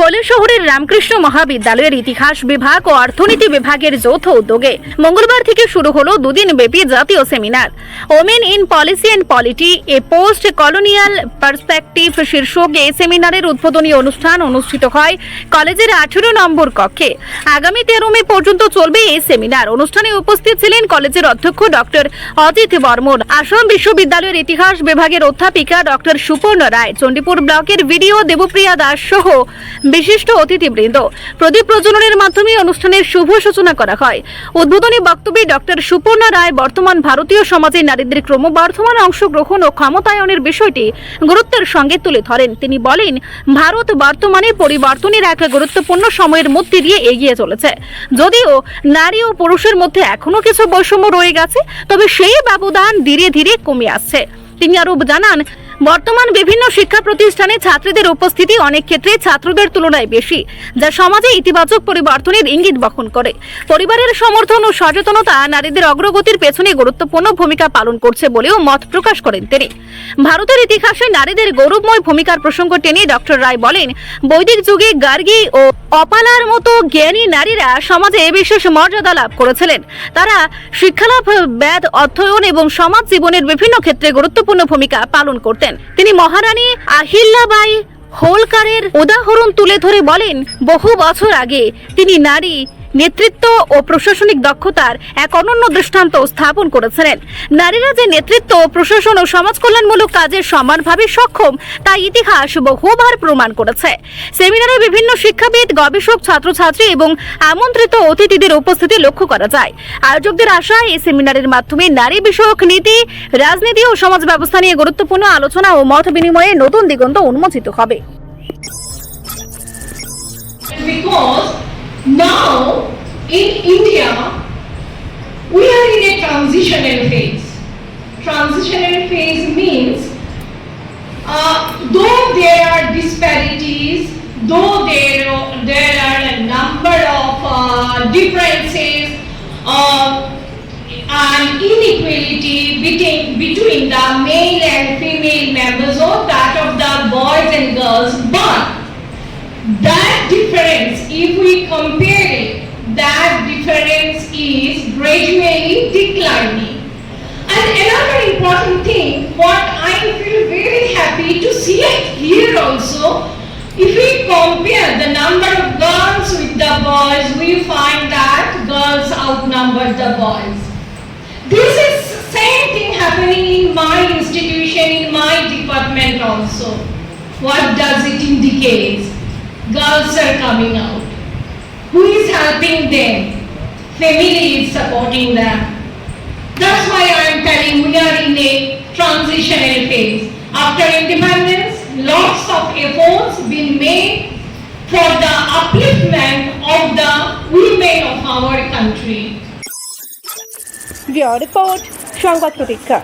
কৈলাসহরের রামকৃষ্ণ মহাবিদ্যালয়ের ইতিহাস বিভাগ ও অর্থনীতি বিভাগের যৌথ উদ্যোগে মঙ্গলবার থেকে শুরু হলো দুদিন ব্যাপী জাতীয় seminar women in policy and polity A post colonial perspective শীর্ষক এই সেমিনারের উদ্বোধনী অনুষ্ঠান অনুষ্ঠিত হয় কলেজের 18 নম্বর কক্ষে। আগামী 13 মে পর্যন্ত চলবে এই সেমিনার। অনুষ্ঠানে উপস্থিত ছিলেন কলেজের অধ্যক্ষ ডক্টর অজিত বর্মন, আসাম বিশ্ববিদ্যালয়ের ইতিহাস বিভাগের অধ্যাপিকা ডক্টর সুপর্ণ রায়, চণ্ডীপুর ব্লকের ভিডিও দেবপ্রিয়া দাস সহ বিশিষ্ট অতিথিবৃন্দ। প্রদীপ প্রজ্বলনের মাধ্যমে অনুষ্ঠানের শুভ সূচনা করা হয়। উদ্বোধনী বক্তব্যে ডক্টর সুপর্ণ রায় বর্তমান ভারতীয় সমাজে নারীদের ক্রমবর্ধমান অংশগ্রহণ ও ক্ষমতায়নের বিষয়টি গুরুত্বের সঙ্গে তুলে ধরেন। তিনি বলেন, ভারত বর্তমানে পরিবর্তনের এক গুরুত্বপূর্ণ সময়ের মধ্যে দিয়ে এগিয়ে চলেছে। যদিও নারী ও পুরুষের মধ্যে এখনো কিছু বৈষম্য রয়ে গেছে, তবে সেই ব্যবধান ধীরে ধীরে কমে আসছে। তিনি আরও জানান, বর্তমান বিভিন্ন শিক্ষা প্রতিষ্ঠানে ছাত্রীদের উপস্থিতি অনেক ক্ষেত্রে ছাত্রদের তুলনায় বেশি, যা সমাজে ইতিবাচক পরিবর্তনের ইঙ্গিত বহন করে। পরিবারের সমর্থন ও সচেতনতা নারীদের অগ্রগতির পেছনে গুরুত্বপূর্ণ ভূমিকা পালন করছে বলেও মত প্রকাশ করেন তিনি। ভারতের ইতিহাসে নারীদের গৌরবময় ভূমিকার প্রসঙ্গ টেনে ডক্টর রায় বলেন, বৈদিক যুগে গার্গী ও অপালার মতো জ্ঞানী নারীরা সমাজে বিশেষ মর্যাদা লাভ করেছিলেন। তারা শিক্ষালাভ, বেদ অধ্যয়ন এবং সমাজ জীবনের বিভিন্ন ক্ষেত্রে গুরুত্বপূর্ণ ভূমিকা পালন করতেন। তিনি মহারানী আহিল্যাবাই হোলকারের উদাহরণ তুলে ধরে বলেন, বহু বছর আগে তিনি নারী নেতৃত্ব ও প্রশাসনিক দক্ষতার এক অনন্য দৃষ্টান্ত স্থাপন করেছিলেন। নারীরা যে নেতৃত্ব, প্রশাসন ও সমাজ কল্যাণমূলক কাজে সমানভাবে সক্ষম তা ইতিহাস বহুবার প্রমাণ করেছে। সেমিনারে বিভিন্ন শিক্ষাবিদ, গবেষক, ছাত্রছাত্রী এবং আমন্ত্রিত অতিথিদের উপস্থিতি লক্ষ্য করা যায়। আয়োজকদের আশা, এই সেমিনারের মাধ্যমে নারী বিষয়ক নীতি, রাজনীতি ও সমাজ ব্যবস্থা নিয়ে গুরুত্বপূর্ণ আলোচনা ও মত বিনিময়ে নতুন দিগন্ত উন্মোচিত হবে। Now, in India, we are in a transitional phase. Transitional phase means, though there are disparities, though there are a number of differences and inequality between the male and female members or that of the boys and girls, but that difference, if we compare it, that difference is gradually declining. And another important thing, what I feel very happy to see it here also, if we compare the number of girls with the boys, we find that girls outnumber the boys. This is same thing happening in my institution, in my department also. What does it indicate? Girls are coming out. Who is helping them? Family is supporting them. That's why I am telling we are in a transitional phase. After independence, lots of efforts been made for the upliftment of the women of our country. Report, সংবাদ প্রতীক্ষা।